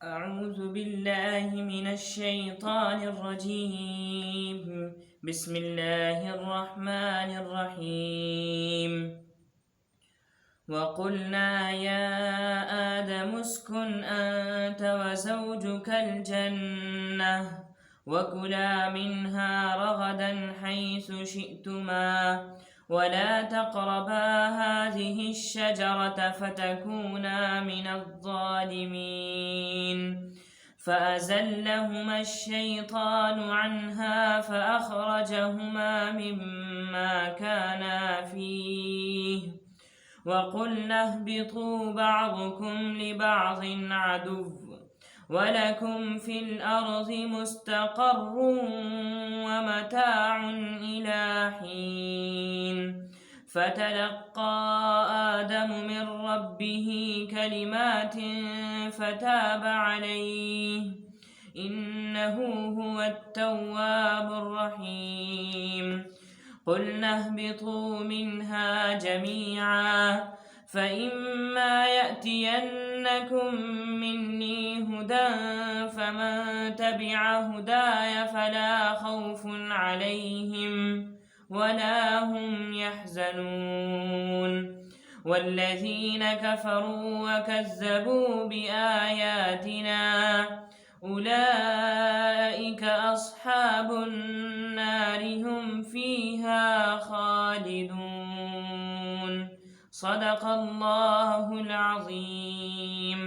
أعوذ بالله من الشيطان الرجيم. بسم الله الرحمن الرحيم. وقلنا يا آدم اسكن أنت وزوجك الجنة وكلا منها رغدا حيث شئتما ولا تقربا هذه الشجرة فتكونا من الظالمين. فأزلهما الشيطان عنها فأخرجهما مما كانا فيه وقلنا اهبطوا بعضكم لبعض عدو ولكم في الأرض مستقر ومتاع إلى حين. فتلقى آدم من ربه كلمات فتاب عليه إنه هو التواب الرحيم. قلنا اهبطوا منها جميعا فإما يأتينكم مني هدى فمن تبع هداي فلا خوف عليهم ولا هم يحزنون. والذين كفروا وكذبوا بآياتنا أولئك أصحاب النار هم فيها خالدون. صدق الله العظيم.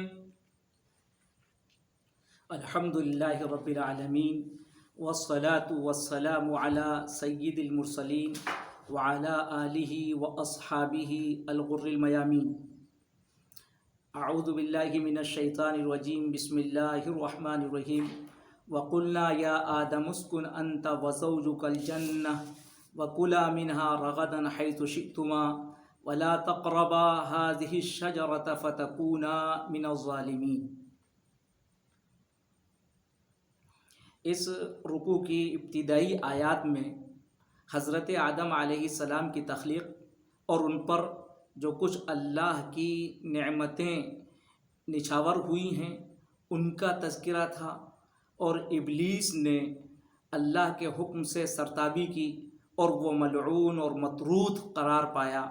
الحمد لله رب العالمين والصلاة والسلام على سيد المرسلين وعلى آله وأصحابه الغر الميامين. اعوذ باللہ من الشیطان الرجیم. بسم اللہ الرحمن الرحیم. وقلنا یا آدم اسکن انت وزوجک الجنہ وکلا منها رغدا حیث شئتما ولا تقربا هذه الشجرة فتکونا من الظالمین. اس رکوع کی ابتدائی آیات میں حضرت آدم علیہ السلام کی تخلیق اور ان پر جو کچھ اللہ کی نعمتیں نچھاور ہوئی ہیں ان کا تذکرہ تھا، اور ابلیس نے اللہ کے حکم سے سرتابی کی اور وہ ملعون اور مطرود قرار پایا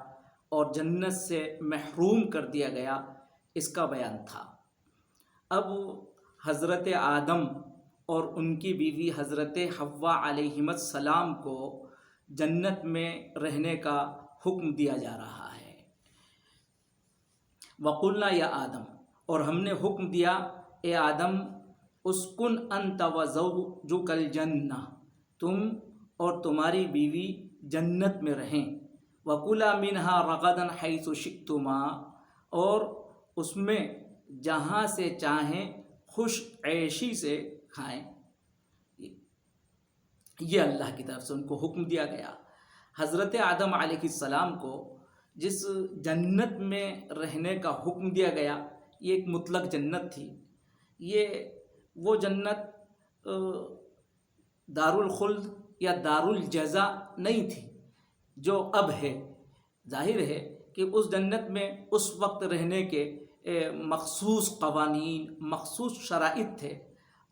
اور جنت سے محروم کر دیا گیا، اس کا بیان تھا۔ اب حضرت آدم اور ان کی بیوی حضرت حوا علیہم السلام کو جنت میں رہنے کا حکم دیا جا رہا ہے۔ وقلنا یا آدم، اور ہم نے حکم دیا اے آدم، اسکن انت وزوجک الجنہ، تم اور تمہاری بیوی جنت میں رہیں، وکلا منہا رغدا حیث شئتما، اور اس میں جہاں سے چاہیں خوش عیشی سے کھائیں۔ یہ اللہ کی طرف سے ان کو حکم دیا گیا۔ حضرت آدم علیہ السلام کو جس جنت میں رہنے کا حکم دیا گیا یہ ایک مطلق جنت تھی۔ یہ وہ جنت دار الخلد یا دار الجزا نہیں تھی جو اب ہے۔ ظاہر ہے کہ اس جنت میں اس وقت رہنے کے مخصوص قوانین، مخصوص شرائط تھے،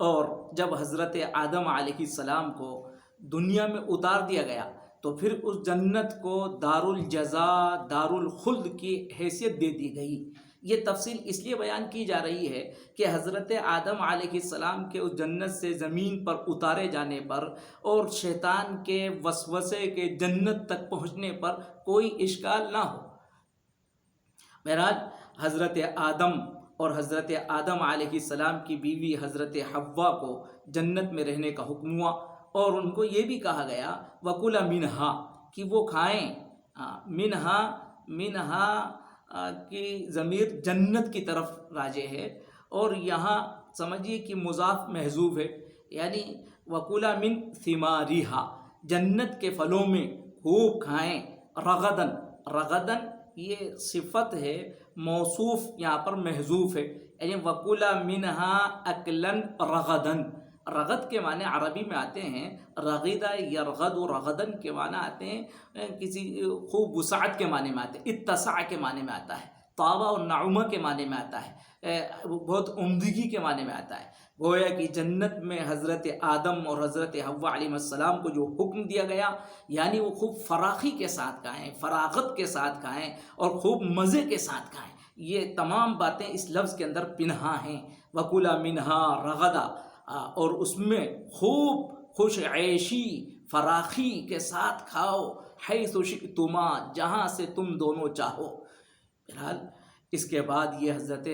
اور جب حضرت آدم علیہ السلام کو دنیا میں اتار دیا گیا تو پھر اس جنت کو دار الجزا، دار الخلد کی حیثیت دے دی گئی۔ یہ تفصیل اس لیے بیان کی جا رہی ہے کہ حضرت آدم علیہ السلام کے اس جنت سے زمین پر اتارے جانے پر اور شیطان کے وسوسے کے جنت تک پہنچنے پر کوئی اشکال نہ ہو۔ بہرحال حضرت آدم اور حضرت آدم علیہ السلام کی بیوی حضرت حوا کو جنت میں رہنے کا حکم ہوا، اور ان کو یہ بھی کہا گیا وَكُلَ مِنْهَا، کہ وہ کھائیں۔ منہا کی ضمیر جنت کی طرف راجع ہے، اور یہاں سمجھیے کہ مضاف محذوف ہے، یعنی وَكُلَ مِنْ ثِمَارِهَا، جنت کے پھلوں میں خوب کھائیں۔ رغدن یہ صفت ہے، موصوف یہاں پر محذوف ہے، یعنی وَكُلَ مِنْهَا أَكْلًا رَغَدًا۔ رغد کے معنی عربی میں آتے ہیں رغیدہ، یرغد، و رغدن کے معنی آتے ہیں کسی خوب وسعت کے معنی میں آتے ہیں، اتسع کے معنی میں آتا ہے، طابہ اور نعومہ کے معنی میں آتا ہے، بہت عمدگی کے معنی میں آتا ہے۔ گویا کہ جنت میں حضرت آدم اور حضرت حوا علیہ السلام کو جو حکم دیا گیا، یعنی وہ خوب فراخی کے ساتھ کھائیں، فراغت کے ساتھ کھائیں اور خوب مزے کے ساتھ کھائیں۔ یہ تمام باتیں اس لفظ کے اندر پنہا ہیں۔ وَكُلَا مِنْهَا رَغَدًا، اور اس میں خوب خوش عیشی فراخی کے ساتھ کھاؤ، حیث شئتما، جہاں سے تم دونوں چاہو۔ بہرحال اس کے بعد یہ حضرت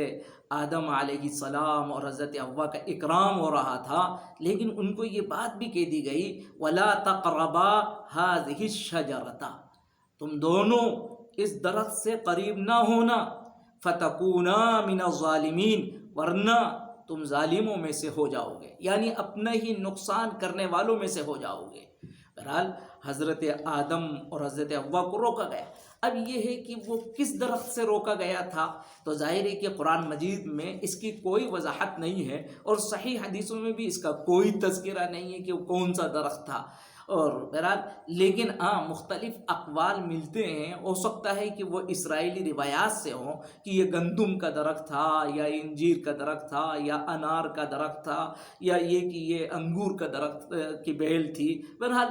آدم علیہ السلام اور حضرت حوا کا اکرام ہو رہا تھا، لیکن ان کو یہ بات بھی کہہ دی گئی وَلَا تَقْرَبَا هَذِهِ الشَّجَرَةَ، تم دونوں اس درخت سے قریب نہ ہونا، فَتَكُونَا مِنَ الظَّالِمِينَ، ورنہ تم ظالموں میں سے ہو جاؤ گے، یعنی اپنا ہی نقصان کرنے والوں میں سے ہو جاؤ گے۔ بہرحال حضرت آدم اور حضرت حوا کو روکا گیا۔ اب یہ ہے کہ وہ کس درخت سے روکا گیا تھا، تو ظاہر ہے کہ قرآن مجید میں اس کی کوئی وضاحت نہیں ہے، اور صحیح حدیثوں میں بھی اس کا کوئی تذکرہ نہیں ہے کہ وہ کون سا درخت تھا۔ اور بہرحال لیکن مختلف اقوال ملتے ہیں، ہو سکتا ہے کہ وہ اسرائیلی روایات سے ہوں کہ یہ گندم کا درخت تھا، یا انجیر کا درخت تھا، یا انار کا درخت تھا، یا یہ کہ یہ انگور کا درخت کی بیل تھی۔ بہرحال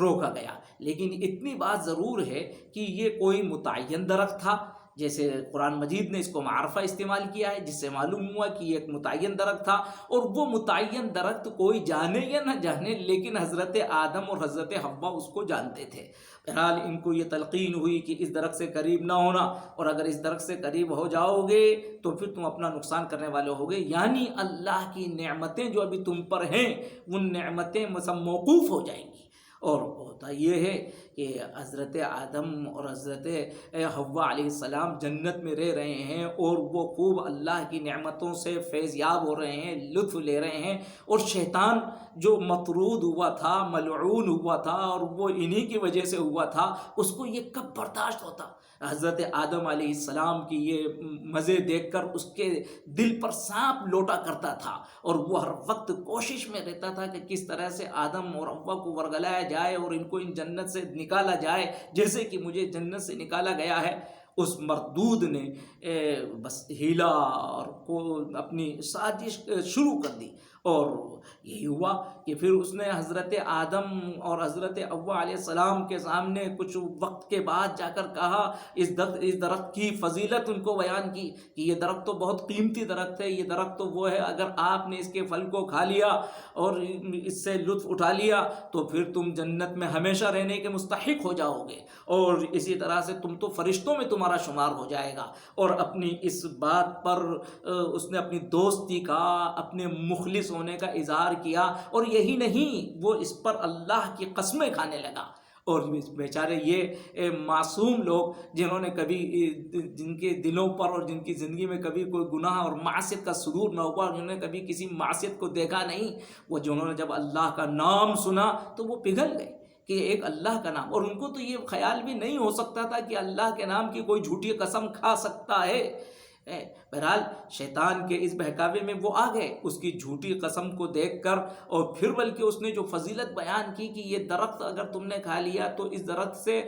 روکا گیا، لیکن اتنی بات ضرور ہے کہ یہ کوئی متعین درخت تھا، جیسے قرآن مجید نے اس کو معرفہ استعمال کیا ہے، جس سے معلوم ہوا کہ یہ ایک متعین درخت تھا، اور وہ متعین درخت کوئی جانے یا نہ جانے، لیکن حضرت آدم اور حضرت حوا اس کو جانتے تھے۔ بہرحال ان کو یہ تلقین ہوئی کہ اس درخت سے قریب نہ ہونا، اور اگر اس درخت سے قریب ہو جاؤ گے تو پھر تم اپنا نقصان کرنے والے ہوگے، یعنی اللہ کی نعمتیں جو ابھی تم پر ہیں وہ نعمتیں موقوف ہو جائیں گی۔ اور ہوتا یہ ہے کہ حضرت آدم اور حضرت حوا علیہ السلام جنت میں رہ رہے ہیں، اور وہ خوب اللہ کی نعمتوں سے فیض یاب ہو رہے ہیں، لطف لے رہے ہیں، اور شیطان جو مطرود ہوا تھا، ملعون ہوا تھا، اور وہ انہی کی وجہ سے ہوا تھا، اس کو یہ کب برداشت ہوتا؟ حضرت آدم علیہ السلام کی یہ مزے دیکھ کر اس کے دل پر سانپ لوٹا کرتا تھا، اور وہ ہر وقت کوشش میں رہتا تھا کہ کس طرح سے آدم اور حوا کو ورگلایا جائے اور ان کو ان جنت سے نکالا جائے، جیسے کہ مجھے جنت سے نکالا گیا ہے۔ اس مردود نے بس ہیلا اور اپنی سازش شروع کر دی، اور یہی ہوا کہ پھر اس نے حضرت آدم اور حضرت حوا علیہ السلام کے سامنے کچھ وقت کے بعد جا کر کہا، اس درخت کی فضیلت ان کو بیان کی کہ یہ درخت تو بہت قیمتی درخت ہے، یہ درخت تو وہ ہے، اگر آپ نے اس کے پھل کو کھا لیا اور اس سے لطف اٹھا لیا تو پھر تم جنت میں ہمیشہ رہنے کے مستحق ہو جاؤ گے، اور اسی طرح سے تم تو فرشتوں میں تمہارا شمار ہو جائے گا۔ اور اپنی اس بات پر اس نے اپنی دوستی کا، اپنے مخلص ہونے کا اظہار کیا، اور یہی نہیں وہ اس پر اللہ کی قسمیں کھانے لگا۔ اور بیچارے یہ معصوم لوگ جنہوں نے کبھی، جن کے دلوں پر اور جن کی زندگی میں کبھی کوئی گناہ اور معصیت کا صدور نہ ہوا، جنہوں نے کبھی کسی معصیت کو دیکھا نہیں، وہ جنہوں نے جب اللہ کا نام سنا تو وہ پگھل گئے کہ ایک اللہ کا نام، اور ان کو تو یہ خیال بھی نہیں ہو سکتا تھا کہ اللہ کے نام کی کوئی جھوٹی قسم کھا سکتا ہے۔ بہرحال شیطان کے اس بہکاوے میں وہ آ گئے اس کی جھوٹی قسم کو دیکھ کر، اور پھر بلکہ اس نے جو فضیلت بیان کی کہ یہ درخت اگر تم نے کھا لیا تو اس درخت سے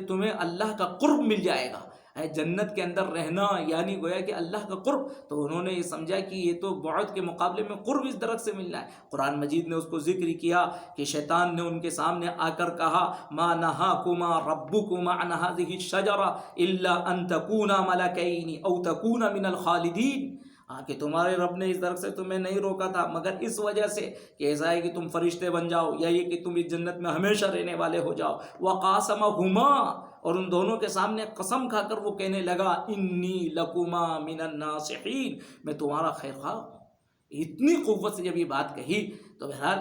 تمہیں اللہ کا قرب مل جائے گا، جنت کے اندر رہنا یعنی گویا کہ اللہ کا قرب، تو انہوں نے یہ سمجھا کہ یہ تو بعد کے مقابلے میں قرب اس درخت سے ملنا ہے۔ قرآن مجید نے اس کو ذکر کیا کہ شیطان نے ان کے سامنے آ کر کہا ما نہاکما ربکما عن هذه الشجرة الا ان تکونا ملکین او تکونا من الخالدین، کہ تمہارے رب نے اس درخت سے تمہیں نہیں روکا تھا مگر اس وجہ سے کہ ایسا ہے کہ تم فرشتے بن جاؤ، یا یہ کہ تم اس جنت میں ہمیشہ رہنے والے ہو جاؤ۔ وقاسمہما، اور ان دونوں کے سامنے قسم کھا کر وہ کہنے لگا انی لکما من الناصحین، میں تمہارا خیر خواہ ہوں۔ اتنی قوت سے جب یہ بات کہی تو بہرحال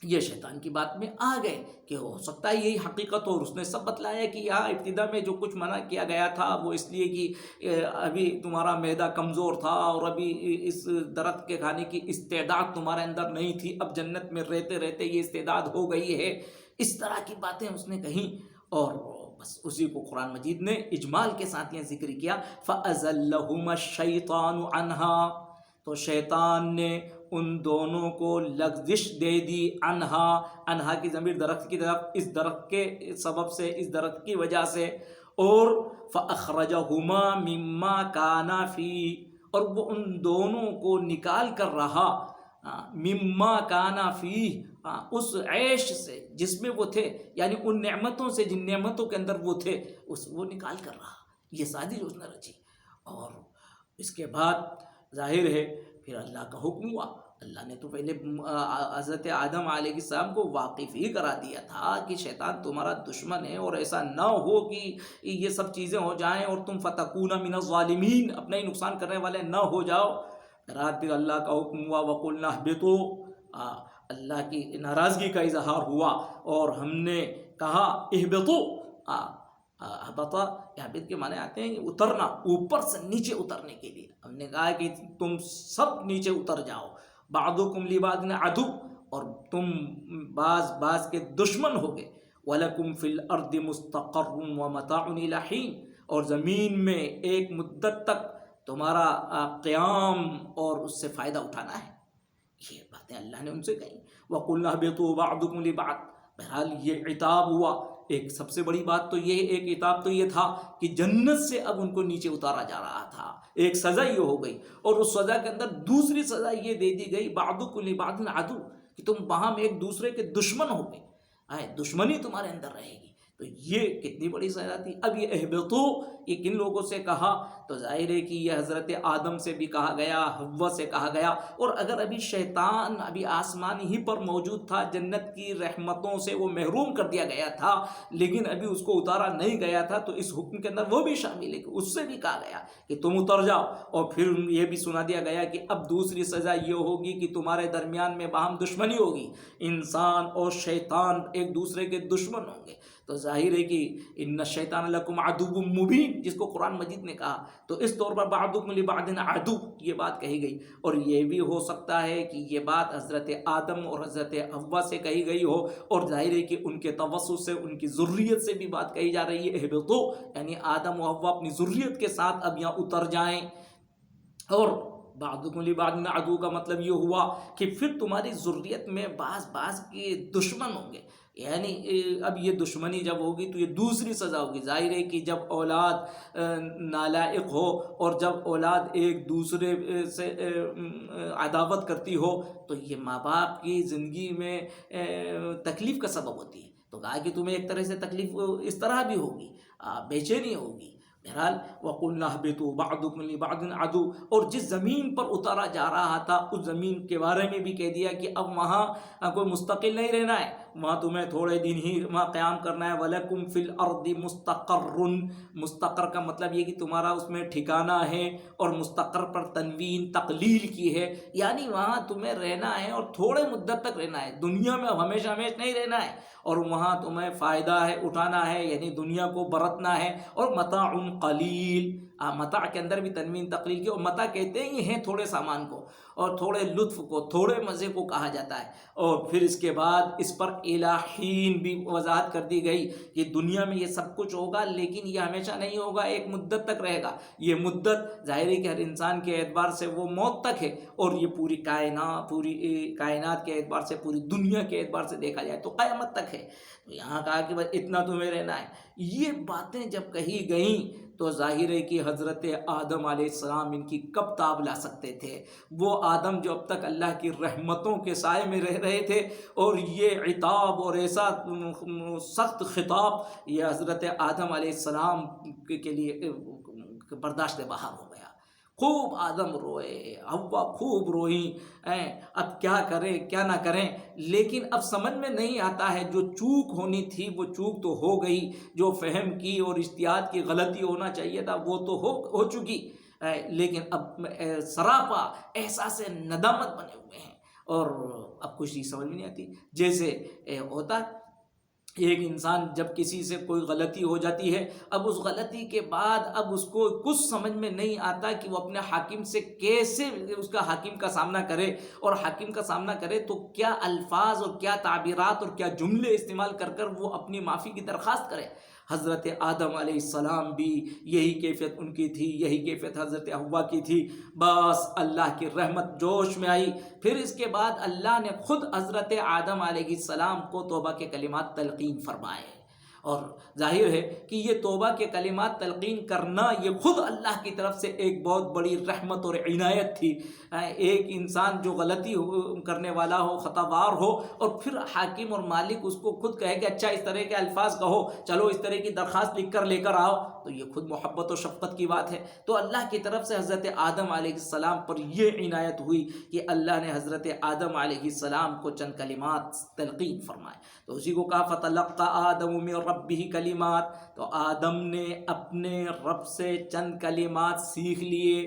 یہ شیطان کی بات میں آ گئے کہ ہو سکتا ہے یہی حقیقت ہو، اور اس نے سب بتلایا کہ یہاں ابتدا میں جو کچھ منع کیا گیا تھا وہ اس لیے کہ ابھی تمہارا معدہ کمزور تھا، اور ابھی اس درخت کے کھانے کی استعداد تمہارے اندر نہیں تھی، اب جنت میں رہتے رہتے یہ استعداد ہو گئی ہے۔ اس طرح کی باتیں اس نے کہیں، اور بس اسی کو قرآن مجید نے اجمال کے ساتھ یہ ذکر کیا فَأَزَلَّهُمَا الشَّيْطَانُ عَنْهَا، تو شیطان نے ان دونوں کو لغزش دے دی، انہا کی ضمیر درخت کی طرف، اس درخت کے سبب سے، اس درخت کی وجہ سے، اور فَأَخْرَجَهُمَا مِمَّا كَانَا فِيهِ، اور وہ ان دونوں کو نکال کر رہا مما کانا فیہ، اس عیش سے جس میں وہ تھے، یعنی ان نعمتوں سے جن نعمتوں کے اندر وہ تھے، وہ نکال کر رہا. یہ سازش اس نے رچی. اور اس کے بعد ظاہر ہے پھر اللہ کا حکم ہوا. اللہ نے تو پہلے حضرت آدم علیہ السلام کو واقف ہی کرا دیا تھا کہ شیطان تمہارا دشمن ہے، اور ایسا نہ ہو کہ یہ سب چیزیں ہو جائیں اور تم فتکون من الظالمین، اپنا ہی نقصان کرنے والے نہ ہو جاؤ. رات پھر اللہ کا حکم ہوا وَقُلْنَا اهْبِطُوا، اللہ کی ناراضگی کا اظہار ہوا اور ہم نے کہا اہبطوا. اہبط کے معنی آتے ہیں اترنا، اوپر سے نیچے اترنے کے لیے. ہم نے کہا کہ تم سب نیچے اتر جاؤ. بعضکم لبعض عدو، اور تم بعض کے دشمن ہوگے. وَلَكُمْ فِي الْأَرْضِ مُسْتَقَرٌّ وَمَتَاعٌ إِلَىٰ حِينٍ، اور زمین میں ایک مدت تک تمہارا قیام اور اس سے فائدہ اٹھانا ہے. یہ باتیں اللہ نے ان سے کہیں. وَقُلْنَا اهْبِطُوا بَعْضُكُمْ لِبَعْضٍ. بہرحال یہ عتاب ہوا. ایک سب سے بڑی بات تو یہ، ایک عتاب تو یہ تھا کہ جنت سے اب ان کو نیچے اتارا جا رہا تھا. ایک سزا یہ ہو گئی، اور اس سزا کے اندر دوسری سزا یہ دے دی گئی بعضکم لبعض عدو، کہ تم وہاں میں ایک دوسرے کے دشمن ہو گئے، دشمنی تمہارے اندر رہے گی. تو یہ کتنی بڑی سزا تھی. اب یہ اہبطو یہ کن لوگوں سے کہا؟ تو ظاہر ہے کہ یہ حضرت آدم سے بھی کہا گیا، حوا سے کہا گیا. اور اگر ابھی شیطان ابھی آسمان ہی پر موجود تھا، جنت کی رحمتوں سے وہ محروم کر دیا گیا تھا، لیکن ابھی اس کو اتارا نہیں گیا تھا، تو اس حکم کے اندر وہ بھی شامل ہے کہ اس سے بھی کہا گیا کہ تم اتر جاؤ. اور پھر یہ بھی سنا دیا گیا کہ اب دوسری سزا یہ ہوگی کہ تمہارے درمیان میں باہم دشمنی ہوگی، انسان اور شیطان ایک دوسرے کے دشمن ہوں گے. تو ظاہر ہے کہ ان الشیطان لکم عدو مبین، جس کو قرآن مجید نے کہا، تو اس طور پر بعضکم لبعض عدو یہ بات کہی گئی. اور یہ بھی ہو سکتا ہے کہ یہ بات حضرت آدم اور حضرت حوا سے کہی گئی ہو، اور ظاہر ہے کہ ان کے توسط سے، ان کی ذریت سے بھی بات کہی جا رہی ہے. اہبطوا یعنی آدم و حوا اپنی ذریت کے ساتھ اب یہاں اتر جائیں. اور بعضکم لبعض عدو کا مطلب یہ ہوا کہ پھر تمہاری ذریت میں بعض کے دشمن ہوں گے. یعنی اب یہ دشمنی جب ہوگی تو یہ دوسری سزا ہوگی. ظاہر ہے کہ جب اولاد نالائق ہو اور جب اولاد ایک دوسرے سے عداوت کرتی ہو تو یہ ماں باپ کی زندگی میں تکلیف کا سبب ہوتی ہے. تو کہا کہ تمہیں ایک طرح سے تکلیف اس طرح بھی ہوگی، بے چینی ہوگی. بہرحال وَقُلْنَا اهْبِطُوا بَعْضُكُمْ لِبَعْضٍ عَدُوٌّ، اور جس زمین پر اتارا جا رہا تھا اس زمین کے بارے میں بھی کہہ دیا کہ اب وہاں کوئی مستقل نہیں رہنا ہے، وہاں تمہیں تھوڑے دن ہی وہاں قیام کرنا ہے. وَلَكُمْ فِي الْأَرْضِ مُسْتَقَرٌّ، مستقر کا مطلب یہ کہ تمہارا اس میں ٹھکانہ ہے، اور مستقر پر تنوین تقلیل کی ہے، یعنی وہاں تمہیں رہنا ہے اور تھوڑے مدت تک رہنا ہے. دنیا میں ہمیشہ نہیں رہنا ہے، اور وہاں تمہیں فائدہ ہے اٹھانا ہے، یعنی دنیا کو برتنا ہے. اور متاع قلیل، متاع کے اندر بھی تنوین تقلیل کی، اور متاع کہتے ہی ہیں تھوڑے سامان کو اور تھوڑے لطف کو، تھوڑے مزے کو کہا جاتا ہے. اور پھر اس کے بعد اس پر الہین بھی وضاحت کر دی گئی کہ دنیا میں یہ سب کچھ ہوگا، لیکن یہ ہمیشہ نہیں ہوگا، ایک مدت تک رہے گا. یہ مدت ظاہر ہے کہ ہر انسان کے اعتبار سے وہ موت تک ہے، اور یہ پوری کائنات کے اعتبار سے، پوری دنیا کے اعتبار سے دیکھا جائے تو قیامت تک ہے. تو یہاں کہا کہ بس اتنا تمہیں رہنا ہے. یہ باتیں جب کہی گئیں تو ظاہر ہے کہ حضرت آدم علیہ السلام ان کی کب تاب لا سکتے تھے؟ وہ آدم جو اب تک اللہ کی رحمتوں کے سائے میں رہ رہے تھے، اور یہ عتاب اور ایسا سخت خطاب یہ حضرت آدم علیہ السلام کے لیے برداشت باہر ہو گیا. خوب آدم روئے، حوا خوب روئیں، اب کیا کریں کیا نہ کریں. لیکن اب سمجھ میں نہیں آتا ہے، جو چوک ہونی تھی وہ چوک تو ہو گئی، جو فہم کی اور اجتہاد کی غلطی ہونا چاہیے تھا وہ تو ہو چکی، لیکن اب سراپا احساس ندامت بنے ہوئے ہیں، اور اب کچھ چیز سمجھ میں نہیں آتی. جیسے ہوتا ایک انسان جب کسی سے کوئی غلطی ہو جاتی ہے، اب اس غلطی کے بعد اب اس کو کچھ سمجھ میں نہیں آتا کہ وہ اپنے حاکم سے کیسے اس کا حاکم کا سامنا کرے، اور حاکم کا سامنا کرے تو کیا الفاظ اور کیا تعبیرات اور کیا جملے استعمال کر وہ اپنی معافی کی درخواست کرے. حضرت آدم علیہ السلام بھی یہی کیفیت ان کی تھی، یہی کیفیت حضرت حوا کی تھی. بس اللہ کی رحمت جوش میں آئی. پھر اس کے بعد اللہ نے خود حضرت آدم علیہ السلام کو توبہ کے کلمات تلقین فرمائے، اور ظاہر ہے کہ یہ توبہ کے کلمات تلقین کرنا یہ خود اللہ کی طرف سے ایک بہت بڑی رحمت اور عنایت تھی۔ ایک انسان جو غلطی کرنے والا ہو، خطاوار ہو، اور پھر حاکم اور مالک اس کو خود کہے کہ اچھا اس طرح کے الفاظ کہو، چلو اس طرح کی درخواست لکھ کر لے کر آؤ، تو یہ خود محبت و شفقت کی بات ہے۔ تو اللہ کی طرف سے حضرت آدم علیہ السلام پر یہ عنایت ہوئی کہ اللہ نے حضرت آدم علیہ السلام کو چند کلمات تلقین فرمائے۔ تو اسی کو کہا فَتَلَقَّى آدَمُ مِن رَبِّهِ کلمات، تو آدم نے اپنے رب سے چند کلمات سیکھ لیے۔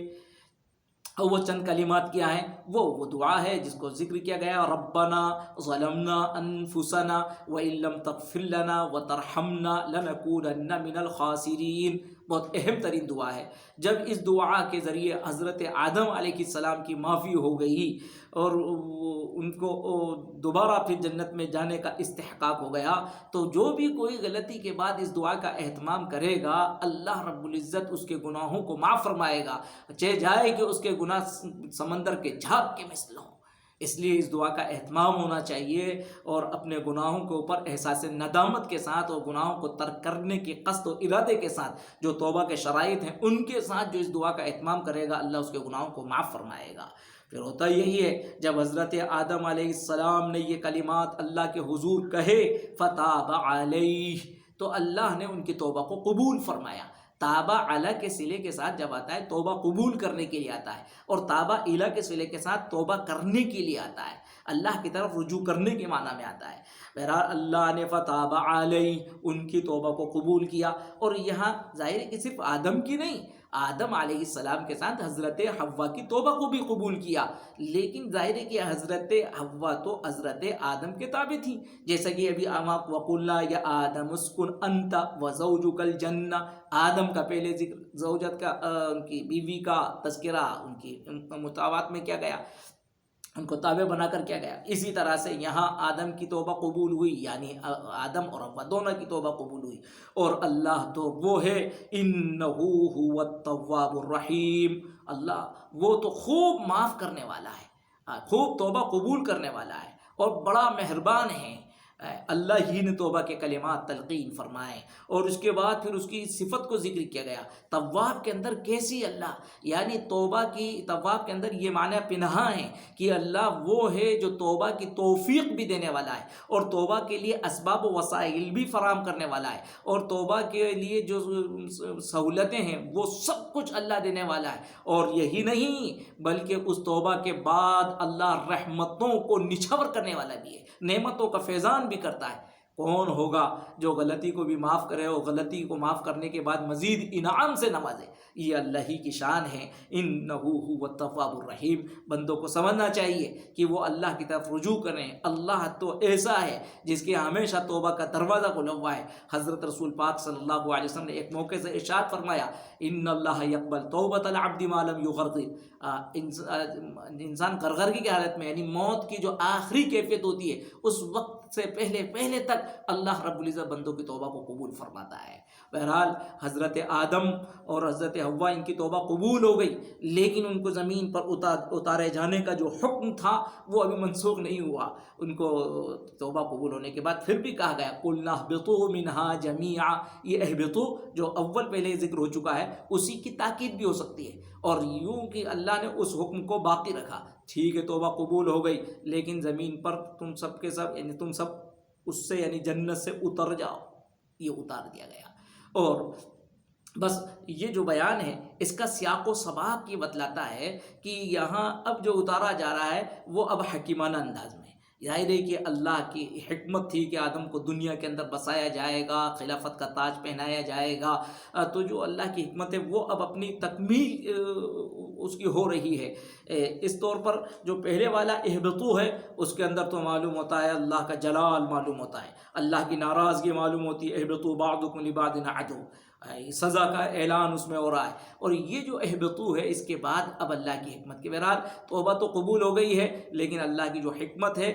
اور وہ چند کلمات کیا ہیں؟ وہ دعا ہے جس کو ذکر کیا گیا، ربنا ظلمنا انفسنا وان لم تغفر لنا وترحمنا لنکونن من الخاسرین۔ بہت اہم ترین دعا ہے۔ جب اس دعا کے ذریعے حضرت آدم علیہ السلام کی معافی ہو گئی اور ان کو دوبارہ پھر جنت میں جانے کا استحقاق ہو گیا، تو جو بھی کوئی غلطی کے بعد اس دعا کا اہتمام کرے گا، اللہ رب العزت اس کے گناہوں کو معاف فرمائے گا، چہ جائے کہ اس کے گناہ سمندر کے جھاگ کے مثل ہوں۔ اس لیے اس دعا کا اہتمام ہونا چاہیے، اور اپنے گناہوں کے اوپر احساس ندامت کے ساتھ اور گناہوں کو ترک کرنے کے قصد و ارادے کے ساتھ، جو توبہ کے شرائط ہیں ان کے ساتھ جو اس دعا کا اہتمام کرے گا، اللہ اس کے گناہوں کو معاف فرمائے گا۔ پھر ہوتا یہی ہے، جب حضرت آدم علیہ السلام نے یہ کلمات اللہ کے حضور کہے، فتاب علیہ، تو اللہ نے ان کی توبہ کو قبول فرمایا۔ تابہ علی کے صلے کے ساتھ جب آتا ہے توبہ قبول کرنے کے لیے آتا ہے، اور تابہ الی کے صلے کے ساتھ توبہ کرنے کے لیے آتا ہے، اللہ کی طرف رجوع کرنے کے معنی میں آتا ہے۔ بہرحال اللہ نے فتاب علیہ، ان کی توبہ کو قبول کیا۔ اور یہاں ظاہر ہے کہ صرف آدم کی نہیں، آدم علیہ السلام کے ساتھ حضرت حوا کی توبہ کو بھی قبول کیا، لیکن ظاہر ہے کہ حضرت حوا تو حضرت آدم کے تابع تھیں، جیسا کہ ابھی وَقُلْنَا يَا آدَمُ اسْكُنْ أَنْتَ وَزَوْجُكَ الْجَنَّةَ، آدم کا پہلے ذکر، زوجت کا، ان کی بیوی کا تذکرہ، ان کی مطاوعات میں کیا گیا، ان کو تابع بنا کر کیا گیا۔ اسی طرح سے یہاں آدم کی توبہ قبول ہوئی، یعنی آدم اور حوا دونوں کی توبہ قبول ہوئی۔ اور اللہ تو وہ ہے، انہ هو التواب الرحیم، اللہ وہ تو خوب معاف کرنے والا ہے، خوب توبہ قبول کرنے والا ہے، اور بڑا مہربان ہے۔ اللہ ہی نے توبہ کے کلمات تلقین فرمائے، اور اس کے بعد پھر اس کی صفت کو ذکر کیا گیا۔ تواب کے اندر کیسی اللہ، یعنی توبہ کی، تواب کے اندر یہ معنی پنہاں ہے کہ اللہ وہ ہے جو توبہ کی توفیق بھی دینے والا ہے، اور توبہ کے لیے اسباب و وسائل بھی فراہم کرنے والا ہے، اور توبہ کے لیے جو سہولتیں ہیں وہ سب کچھ اللہ دینے والا ہے۔ اور یہی نہیں بلکہ اس توبہ کے بعد اللہ رحمتوں کو نچھاور کرنے والا بھی ہے، نعمتوں کا فیضان بھی کرتا ہے۔ کون ہوگا جو غلطی کو بھی معاف کرے اور غلطی کو معاف کرنے کے بعد مزید انعام سے نوازے؟ یہ اللہ ہی کی شان ہے، انہ هو التواب الرحیم۔ بندوں کو سمجھنا چاہیے کہ وہ اللہ کی طرف رجوع کریں۔ اللہ تو ایسا ہے جس کے ہمیشہ توبہ کا دروازہ کھلا ہوا ہے۔ حضرت رسول پاک صلی اللہ علیہ وسلم نے ایک موقع سے ارشاد فرمایا، ان اللہ یقبل توبۃ العبد ما لم یغرغر، انسان غرغرگی کی حالت میں، یعنی موت کی جو آخری کیفیت ہوتی ہے، اس وقت سے پہلے تک اللہ رب العزت بندوں کی توبہ کو قبول فرماتا ہے۔ بہرحال حضرت آدم اور حضرت حوا ان کی توبہ قبول ہو گئی، لیکن ان کو زمین پر اتارے جانے کا جو حکم تھا وہ ابھی منسوخ نہیں ہوا۔ ان کو توبہ قبول ہونے کے بعد پھر بھی کہا گیا، قُلْنَا اهْبِطُوا مِنْهَا جَمِيعًا، یہ اہبطوا جو اول پہلے ذکر ہو چکا ہے اسی کی تاکید بھی ہو سکتی ہے، اور یوں کہ اللہ نے اس حکم کو باقی رکھا۔ ٹھیک ہے توبہ قبول ہو گئی، لیکن زمین پر تم سب کے سب، یعنی تم سب اس سے، یعنی جنت سے اتر جاؤ، یہ اتار دیا گیا۔ اور بس یہ جو بیان ہے اس کا سیاق و سباق یہ بتلاتا ہے کہ یہاں اب جو اتارا جا رہا ہے وہ اب حکیمانہ انداز میں، ظاہر ہے کہ اللہ کی حکمت تھی کہ آدم کو دنیا کے اندر بسایا جائے گا، خلافت کا تاج پہنایا جائے گا، تو جو اللہ کی حکمت ہے وہ اب اپنی تکمیل اس کی ہو رہی ہے۔ اس طور پر جو پہلے والا اہبطو ہے اس کے اندر تو معلوم ہوتا ہے اللہ کا جلال معلوم ہوتا ہے، اللہ کی ناراضگی معلوم ہوتی ہے، اہبطوا بعضکم لبعض عدو، سزا کا اعلان اس میں ہو رہا ہے. اور یہ جو اہبطو ہے اس کے بعد اب اللہ کی حکمت کے بہرحال توبہ تو قبول ہو گئی ہے، لیکن اللہ کی جو حکمت ہے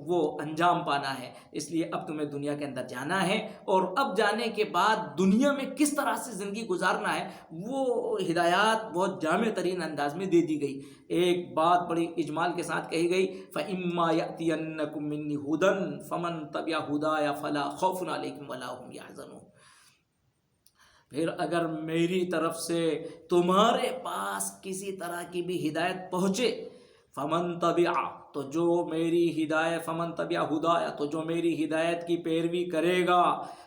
وہ انجام پانا ہے. اس لیے اب تمہیں دنیا کے اندر جانا ہے، اور اب جانے کے بعد دنیا میں کس طرح سے زندگی گزارنا ہے وہ ہدایات بہت جامع ترین انداز میں دے دی گئی. ایک بات بڑی اجمال کے ساتھ کہی گئی، فَإِمَّا يَأْتِيَنَّكُم مِّنِّي هُدًى فَمَن تَبِعَ هُدَايَ فَلَا خَوْفٌ عَلَيْهِمْ وَلَا هُمْ يَحْزَنُونَ. پھر اگر میری طرف سے تمہارے پاس کسی طرح کی بھی ہدایت پہنچے، فمن طبع، تو جو میری ہدایت، فمن طبع ہدایت، تو جو میری ہدایت کی پیروی کرے گا،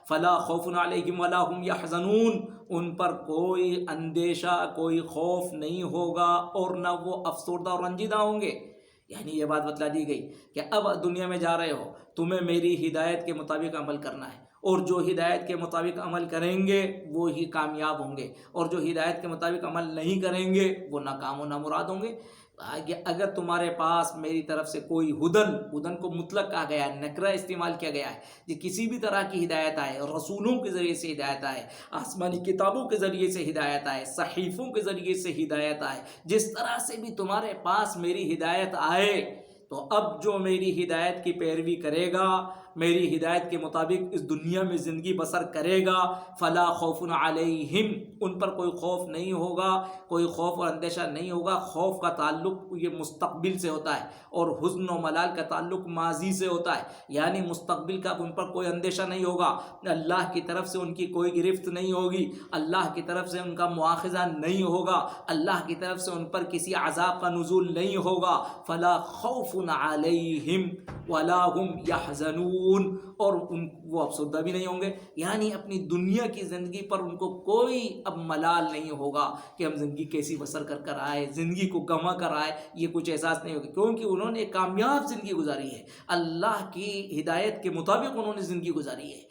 فلا خوف علیہم ولا هم يحزنون، ان پر کوئی اندیشہ، کوئی خوف نہیں ہوگا اور نہ وہ افسردہ اور رنجیدہ ہوں گے. یعنی یہ بات بتلا دی گئی کہ اب دنیا میں جا رہے ہو، تمہیں میری ہدایت کے مطابق عمل کرنا ہے، اور جو ہدایت کے مطابق عمل کریں گے وہ ہی کامیاب ہوں گے، اور جو ہدایت کے مطابق عمل نہیں کریں گے وہ ناکام و نامراد ہوں گے. اگر تمہارے پاس میری طرف سے کوئی ہدن کو مطلق کہا گیا ہے، نکرہ استعمال کیا گیا ہے، کہ کسی بھی طرح کی ہدایت آئے، رسولوں کے ذریعے سے ہدایت آئے، آسمانی کتابوں کے ذریعے سے ہدایت آئے، صحیفوں کے ذریعے سے ہدایت آئے، جس طرح سے بھی تمہارے پاس میری ہدایت آئے، تو اب جو میری ہدایت کی پیروی کرے گا، میری ہدایت کے مطابق اس دنیا میں زندگی بسر کرے گا، فلا خوف علیہم، ان پر کوئی خوف نہیں ہوگا، کوئی خوف اور اندیشہ نہیں ہوگا. خوف کا تعلق یہ مستقبل سے ہوتا ہے، اور حزن و ملال کا تعلق ماضی سے ہوتا ہے. یعنی مستقبل کا ان پر کوئی اندیشہ نہیں ہوگا، اللہ کی طرف سے ان کی کوئی گرفت نہیں ہوگی، اللہ کی طرف سے ان کا مواخذہ نہیں ہوگا، اللہ کی طرف سے ان پر کسی عذاب کا نزول نہیں ہوگا. فلا خوف علیہم ولا هم يحزنون، اور وہ افسردہ بھی نہیں ہوں گے. یعنی اپنی دنیا کی زندگی پر ان کو کوئی اب ملال نہیں ہوگا کہ ہم زندگی کیسی بسر کر آئے، زندگی کو گنوا کر آئے، یہ کچھ احساس نہیں ہوگا، کیونکہ انہوں نے کامیاب زندگی گزاری ہے، اللہ کی ہدایت کے مطابق انہوں نے زندگی گزاری ہے.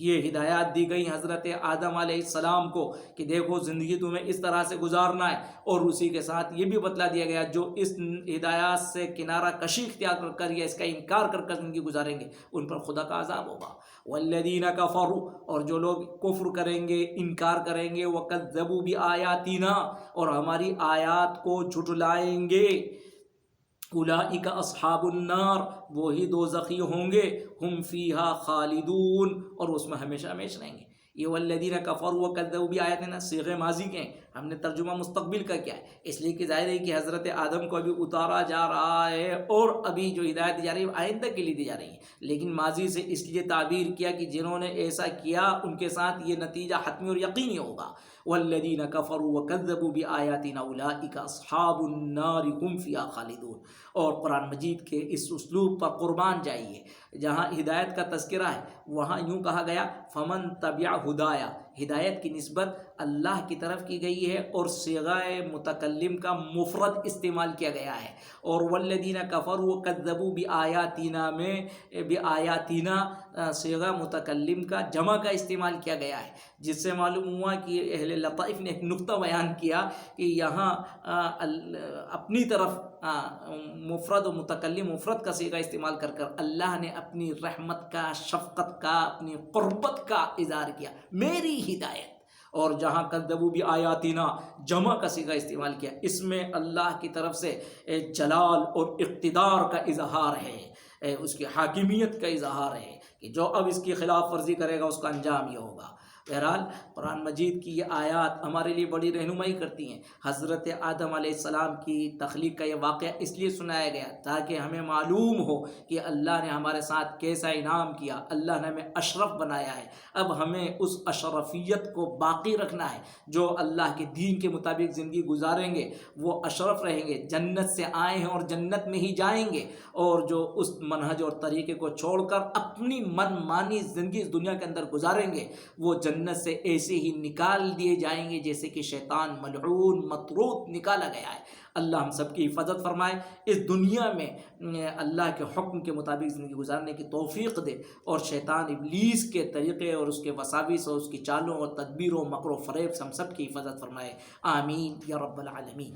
یہ ہدایات دی گئی حضرت آدم علیہ السلام کو کہ دیکھو زندگی تمہیں اس طرح سے گزارنا ہے، اور اسی کے ساتھ یہ بھی بتلا دیا گیا جو اس ہدایات سے کنارہ کشی اختیار کر یا اس کا انکار کر زندگی گزاریں گے ان پر خدا کا عذاب ہوگا. والذین کفروا، اور جو لوگ کفر کریں گے، انکار کریں گے، وکذبوا بآیاتنا، اور ہماری آیات کو جھٹلائیں گے، اولئک اصحاب النار، وہی دوزخی ہوں گے، ہم فیہا خالدون، اور اس میں ہمیشہ ہمیشہ رہیں گے. یہ والذین کفروا وکذبوا بآیاتنا صیغہ ماضی کے ہیں، ہم نے ترجمہ مستقبل کا کیا ہے، اس لیے کہ ظاہر ہے کہ حضرت آدم کو ابھی اتارا جا رہا ہے، اور ابھی جو ہدایت دی جا رہی ہے آئندہ کے لیے دی جا رہی ہے، لیکن ماضی سے اس لیے تعبیر کیا کہ جنہوں نے ایسا کیا ان کے ساتھ یہ نتیجہ حتمی اور یقینی ہوگا. والذین کفروا وکذبوا بآیاتنا اولئک اصحاب النار هم فیہا خالدون. اور قرآن مجید کے اس اسلوب پر قربان جائیے، جہاں ہدایت کا تذکرہ ہے وہاں یوں کہا گیا فمن تبع ہدایا، ہدایت کی نسبت اللہ کی طرف کی گئی ہے، اور صیغہ متکلم کا مفرد استعمال کیا گیا ہے. اور والذین کفروا وکذبوا بآیاتنا میں بآیاتنا صیغہ متکلم کا جمع کا استعمال کیا گیا ہے، جس سے معلوم ہوا کہ اہل لطائف نے ایک نقطہ بیان کیا کہ یہاں اپنی طرف مفرد و متکلم مفرد کا صیغہ استعمال کر اللہ نے اپنی رحمت کا، شفقت کا، اپنی قربت کا اظہار کیا، میری ہدایت. اور جہاں کذبوا بآیاتنا جمع کا صیغہ استعمال کیا، اس میں اللہ کی طرف سے جلال اور اقتدار کا اظہار ہے، اس کی حاکمیت کا اظہار ہے کہ جو اب اس کی خلاف ورزی کرے گا اس کا انجام یہ ہوگا. بہرحال قرآن مجید کی یہ آیات ہمارے لیے بڑی رہنمائی کرتی ہیں. حضرت آدم علیہ السلام کی تخلیق کا یہ واقعہ اس لیے سنایا گیا تاکہ ہمیں معلوم ہو کہ اللہ نے ہمارے ساتھ کیسا انعام کیا، اللہ نے ہمیں اشرف بنایا ہے. اب ہمیں اس اشرفیت کو باقی رکھنا ہے. جو اللہ کے دین کے مطابق زندگی گزاریں گے وہ اشرف رہیں گے، جنت سے آئے ہیں اور جنت میں ہی جائیں گے. اور جو اس منہج اور طریقے کو چھوڑ کر اپنی من مانی زندگی اس دنیا کے اندر گزاریں گے وہ جنت سے ایسے ہی نکال دیے جائیں گے جیسے کہ شیطان ملعون مطرود نکالا گیا ہے. اللہ ہم سب کی حفاظت فرمائے، اس دنیا میں اللہ کے حکم کے مطابق زندگی گزارنے کی توفیق دے، اور شیطان ابلیس کے طریقے اور اس کے وساوس اور اس کی چالوں اور تدبیروں مکر و فریب سے ہم سب کی حفاظت فرمائے. آمین یا رب العالمین.